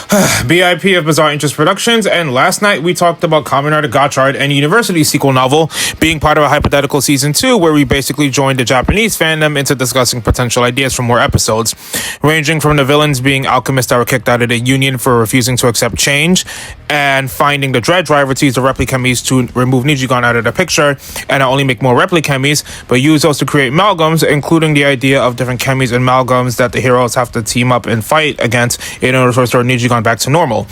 BIP of Bizarre Interest Productions, and last night we talked about Kamen Rider Gotchard and University sequel novel being part of a hypothetical season 2, where we basically joined the Japanese fandom into discussing potential ideas for more episodes, ranging from the villains being alchemists that were kicked out of the Union for refusing to accept change, and finding the Dread Driver to use the replichemies to remove Nijigon out of the picture and not only make more replichemies, but use those to create amalgams, including the idea of different chemies and amalgams that the heroes have to team up and fight against in order to restore Nijigon back to normal.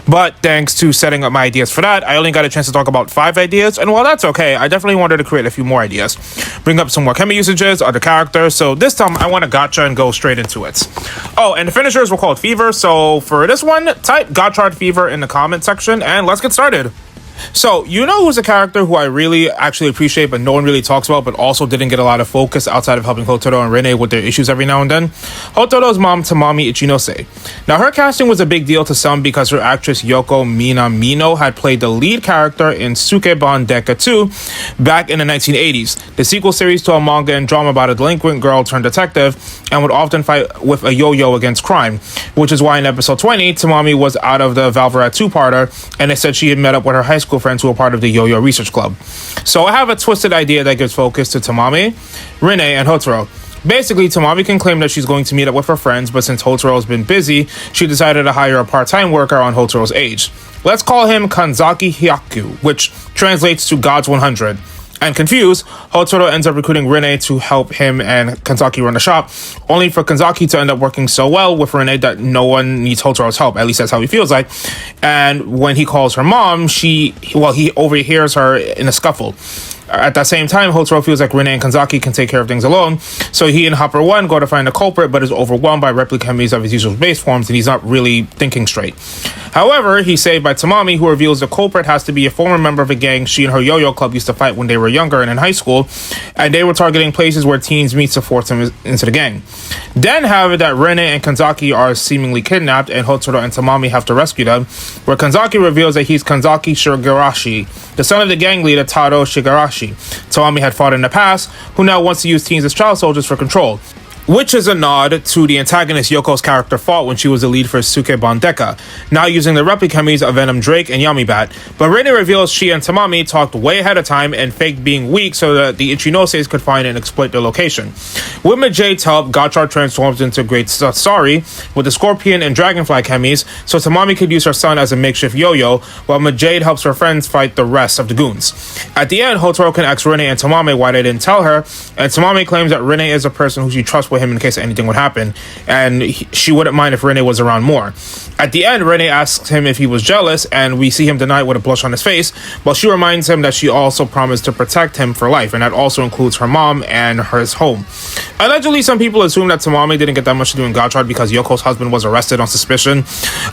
But thanks to setting up my ideas for that, I only got a chance to talk about 5 ideas, and while that's okay, I definitely wanted to create a few more ideas, bring up some more chemi usages, other characters, so this time I want to gotcha and go straight into it. Oh, and the finishers were called Fever, so for this one, type Gotchard Fever in the comment section, and let's get started. So, you know who's a character who I really actually appreciate but no one really talks about, but also didn't get a lot of focus outside of helping Hotoro and Rene with their issues every now and then? Hotoro's mom, Tamami Ichinose. Now, her casting was a big deal to some because her actress Yoko Minamino had played the lead character in Sukeban Deka 2 back in the 1980s, the sequel series to a manga and drama about a delinquent girl turned detective and would often fight with a yo-yo against crime, which is why in episode 20, Tamami was out of the Valverat 2-parter, and they said she had met up with her high school friends who were part of the Yo-Yo Research Club. So I have a twisted idea that gives focus to Tamami, Rene, and Hotoro. Basically, Tamami can claim that she's going to meet up with her friends, but since Hotoro's been busy, she decided to hire a part-time worker on Hotoro's age. Let's call him Kanzaki Hyaku, which translates to God's 100. And confused, Hotoro ends up recruiting Rene to help him and Kanzaki run the shop, only for Kanzaki to end up working so well with Rene that no one needs Hotoro's help, at least that's how he feels like. And when he calls her mom, he overhears her in a scuffle. At that same time, Hotoro feels like Rene and Kanzaki can take care of things alone, so he and Hopper 1 go to find the culprit, but is overwhelmed by replichemies of his usual base forms, and he's not really thinking straight. However, he's saved by Tamami, who reveals the culprit has to be a former member of a gang she and her yo-yo club used to fight when they were younger and in high school, and they were targeting places where teens meet to force them into the gang. Then, however, that Rene and Kanzaki are seemingly kidnapped, and Hotoro and Tamami have to rescue them, where Kanzaki reveals that he's Kanzaki Shigarashi, the son of the gang leader Taro Shigarashi Tamami had fought in the past, who now wants to use teens as child soldiers for control, which is a nod to the antagonist Yoko's character fought when she was the lead for Sukeban Deka, now using the replichemies of Venom Drake and Yami Bat. But Rene reveals she and Tamami talked way ahead of time and faked being weak so that the Ichinoses could find and exploit their location. With Majade's help, Gotchard transforms into Great Sari with the Scorpion and Dragonfly chemies, so Tamami could use her son as a makeshift yo-yo, while Majade helps her friends fight the rest of the goons. At the end, Hotoro can ask Rene and Tamami why they didn't tell her, and Tamami claims that Rene is a person who she trusts with him in case anything would happen, and she wouldn't mind if Rene was around more. At the end, Rene asks him if he was jealous, and we see him deny it with a blush on his face, while she reminds him that she also promised to protect him for life, and that also includes her mom and his home. Allegedly, some people assume that Tamami didn't get that much to do in Gotchard because Yoko's husband was arrested on suspicion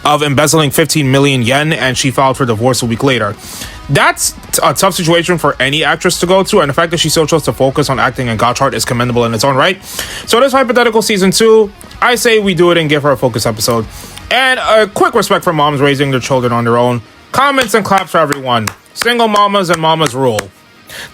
of embezzling 15 million yen, and she filed for divorce a week later. That's a tough situation for any actress to go through, and the fact that she still chose to focus on acting in Gotchard is commendable in its own right. So this hypothetical season 2, I say we do it and give her a focus episode. And a quick respect for moms raising their children on their own. Comments and claps for everyone. Single mamas and mamas rule.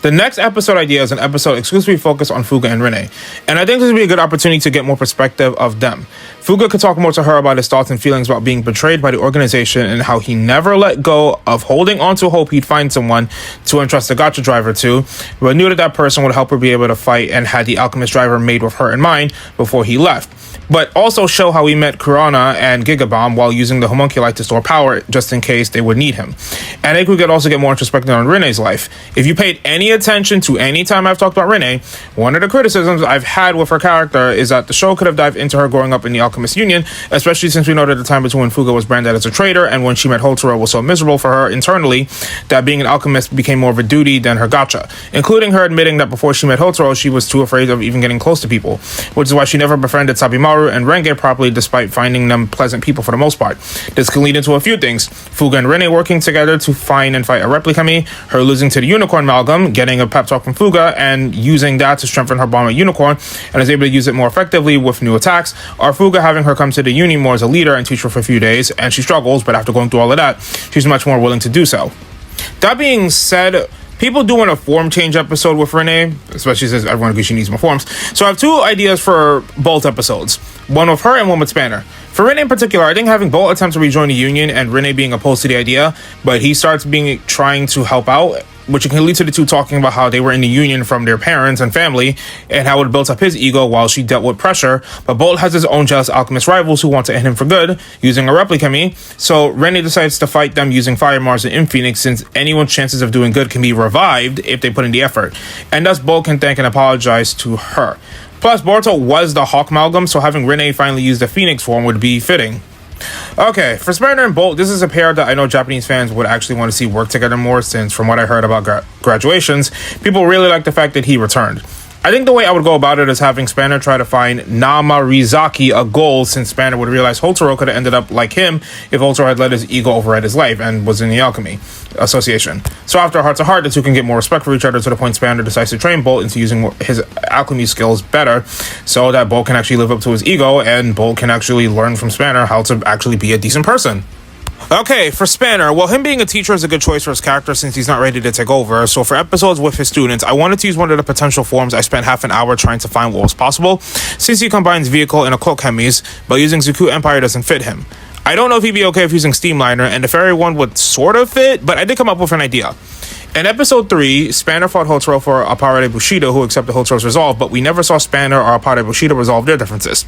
The next episode idea is an episode exclusively focused on Fuga and Rene, and I think this would be a good opportunity to get more perspective of them. Fuga could talk more to her about his thoughts and feelings about being betrayed by the organization and how he never let go of holding on to hope he'd find someone to entrust the Gotchard driver to, but knew that that person would help her be able to fight and had the alchemist driver made with her in mind before he left. But also show how he met Kurana and Gigabomb while using the homunculi to store power just in case they would need him. And I think we could also get more introspective on Rene's life. If you paid any attention to any time I've talked about Rene, one of the criticisms I've had with her character is that the show could have dived into her growing up in the Alchemist Union, especially since we know that the time between when Fuga was branded as a traitor and when she met Hotoro was so miserable for her internally that being an alchemist became more of a duty than her gotcha, including her admitting that before she met Hotoro, she was too afraid of even getting close to people, which is why she never befriended Sabimaru and Renge properly despite finding them pleasant people for the most part. This can lead into a few things: Fuga and Rene working together to find and fight a replicami, her losing to the Unicorn Amalgam, getting a pep talk from Fuga and using that to strengthen her bond with Unicorn and is able to use it more effectively with new attacks, or Fuga having her come to the uni more as a leader and teach her for a few days, and she struggles, but after going through all of that, she's much more willing to do so. That being said, People doing a form change episode with Renee, especially since everyone agrees she needs more forms. So I have two ideas for both episodes. One with her and one with Spanner. For Renee in particular, I think having Bolt attempt to rejoin the Union and Renee being opposed to the idea, but he starts trying to help out, which can lead to the two talking about how they were in the Union from their parents and family, and how it built up his ego while she dealt with pressure. But Bolt has his own jealous alchemist rivals who want to end him for good, using a replica me. So Renee decides to fight them using Fire Mars and Infinix, since anyone's chances of doing good can be revived if they put in the effort. And thus Bolt can thank and apologize to her. Plus, Boruto was the Hawk Amalgam, so having Renee finally use the Phoenix form would be fitting. Okay, for Spanner and Bolt, this is a pair that I know Japanese fans would actually want to see work together more, since from what I heard about graduations, people really like the fact that he returned. I think the way I would go about it is having Spanner try to find Namarizaki a goal, since Spanner would realize Hotaro could have ended up like him if Hotaro had let his ego override his life and was in the Alchemy Association. So after Heart to Heart, the two can get more respect for each other, to the point Spanner decides to train Bolt into using his alchemy skills better, so that Bolt can actually live up to his ego and Bolt can actually learn from Spanner how to actually be a decent person. Okay, for Spanner, well, him being a teacher is a good choice for his character since he's not ready to take over. So for episodes with his students, I wanted to use one of the potential forms. I spent half an hour trying to find what was possible, since he combines vehicle and occult chemies, but using Zuku Empire doesn't fit him. I don't know if he'd be okay if using Steamliner, and the fairy one would sort of fit, but I did come up with an idea. In episode 3, Spanner fought Hotaro for Apare Bushido, who accepted Hotaro's resolve, but we never saw Spanner or Apare Bushido resolve their differences.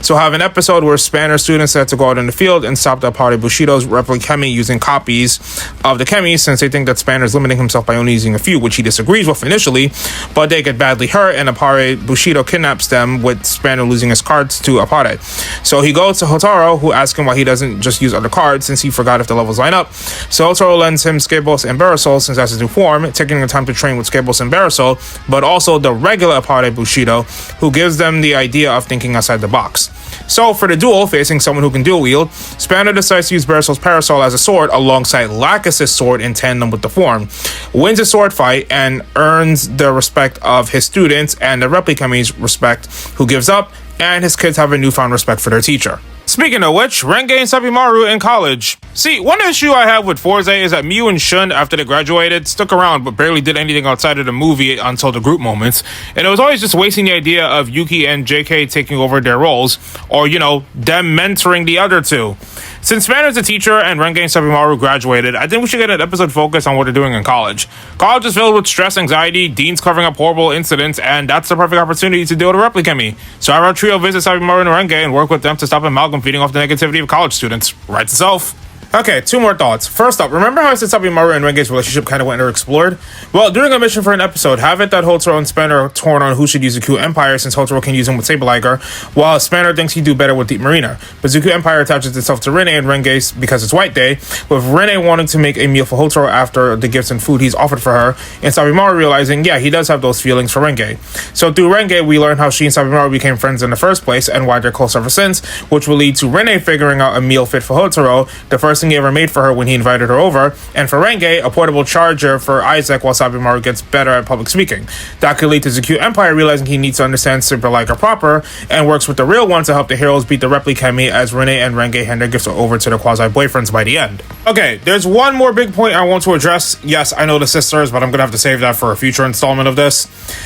So have an episode where Spanner's students had to go out in the field and stop the Apare Bushido's replica chemi using copies of the chemi, since they think that Spanner's limiting himself by only using a few, which he disagrees with initially, but they get badly hurt and Apare Bushido kidnaps them, with Spanner losing his cards to Apare. So he goes to Hotaro, who asks him why he doesn't just use other cards, since he forgot if the levels line up. So Hotaro lends him Skabos and Barasol, since that's his new form, taking the time to train with Skabos and Barasol, but also the regular Apare Bushido, who gives them the idea of thinking outside the box. So for the duel, facing someone who can dual wield, Spanner decides to use Barasol's Parasol as a sword alongside Lacus's sword in tandem with the form, wins a sword fight, and earns the respect of his students and the Replicami's respect, who gives up, and his kids have a newfound respect for their teacher. Speaking of which, Renge and Sabimaru in college. See, one issue I have with Forze is that Miu and Shun, after they graduated, stuck around but barely did anything outside of the movie until the group moments, and it was always just wasting the idea of Yuki and JK taking over their roles, or, them mentoring the other two. Since Spanner's a teacher and Renge and Sabimaru graduated, I think we should get an episode focused on what they're doing in college. College is filled with stress, anxiety, deans covering up horrible incidents, and that's the perfect opportunity to deal with Replicami. So have our trio visit Sabimaru and Renge and work with them to stop Amalgam feeding off the negativity of college students. Writes itself. Okay, two more thoughts. First up, remember how I said Sabimaru and Renge's relationship kind of went underexplored? Well, during a mission for an episode, have it that Hotaro and Spanner are torn on who should use Zuku Empire, since Hotaro can use him with Saber Liger, while Spanner thinks he'd do better with Deep Marina. But Zuku Empire attaches itself to Rene and Renge because it's White Day, with Rene wanting to make a meal for Hotaro after the gifts and food he's offered for her, and Sabimaru realizing, yeah, he does have those feelings for Renge. So through Renge, we learn how she and Sabimaru became friends in the first place, and why they're close ever since, which will lead to Rene figuring out a meal fit for Hotaro, the first thing he ever made for her when he invited her over, and for Renge, a portable charger for Isaac while Sabimaru gets better at public speaking. That could lead to Zuku Empire realizing he needs to understand Super Liger proper, and works with the real one to help the heroes beat the Replicami, as Rene and Renge hand their gifts over to their quasi-boyfriends by the end. Okay, there's one more big point I want to address. Yes, I know the sisters, but I'm gonna have to save that for a future installment of this.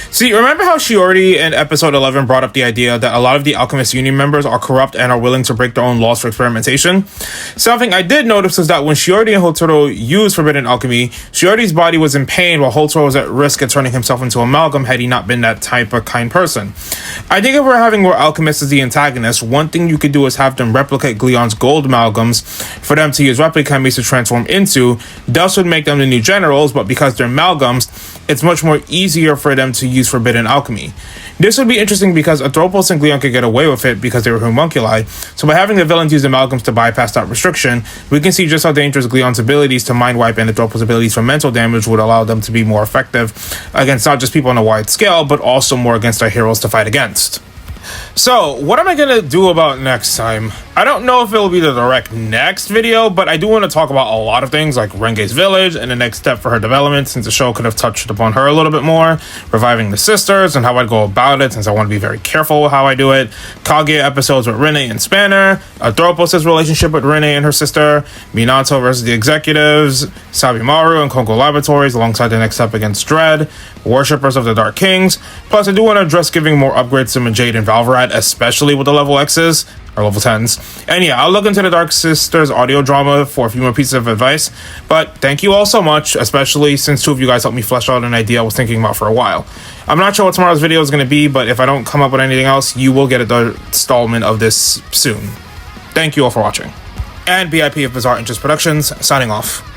See, remember how Shiori in episode 11 brought up the idea that a lot of the Alchemist Union members are corrupt and are willing to break their own laws for experimentation? Something I did notice is that when Shiori and Hotaro used Forbidden Alchemy, Shiori's body was in pain while Hotaro was at risk of turning himself into Amalgam had he not been that type of kind person. I think if we're having more alchemists as the antagonists, one thing you could do is have them replicate Gleon's gold amalgams for them to use Replicamis to transform into. Thus would make them the new generals, but because they're amalgams, it's much more easier for them to use Forbidden Alchemy. This would be interesting because Atropos and Gleon could get away with it because they were homunculi, so by having the villains use amalgams to bypass that restriction, we can see just how dangerous Gleon's abilities to mind wipe and Atropos' abilities for mental damage would allow them to be more effective against not just people on a wide scale, but also more against our heroes to fight against. So, what am I gonna do about next time? I don't know if it'll be the direct next video, but I do want to talk about a lot of things like Renge's village and the next step for her development, since the show could have touched upon her a little bit more, reviving the sisters and how I'd go about it, since I want to be very careful with how I do it, Kaguya episodes with Rene and Spanner, Atropos' relationship with Rene and her sister, Minato versus the executives, Sabimaru and Kongo Laboratories alongside the next step against Dread, Worshippers of the Dark Kings. Plus, I do want to address giving more upgrades to Jade and Valverat, especially with the level X's, or level 10s. And yeah, I'll look into the Dark Sisters audio drama for a few more pieces of advice. But thank you all so much, especially since two of you guys helped me flesh out an idea I was thinking about for a while. I'm not sure what tomorrow's video is going to be, but if I don't come up with anything else, you will get a installment of this soon. Thank you all for watching. And BIP of Bizarre Interest Productions, signing off.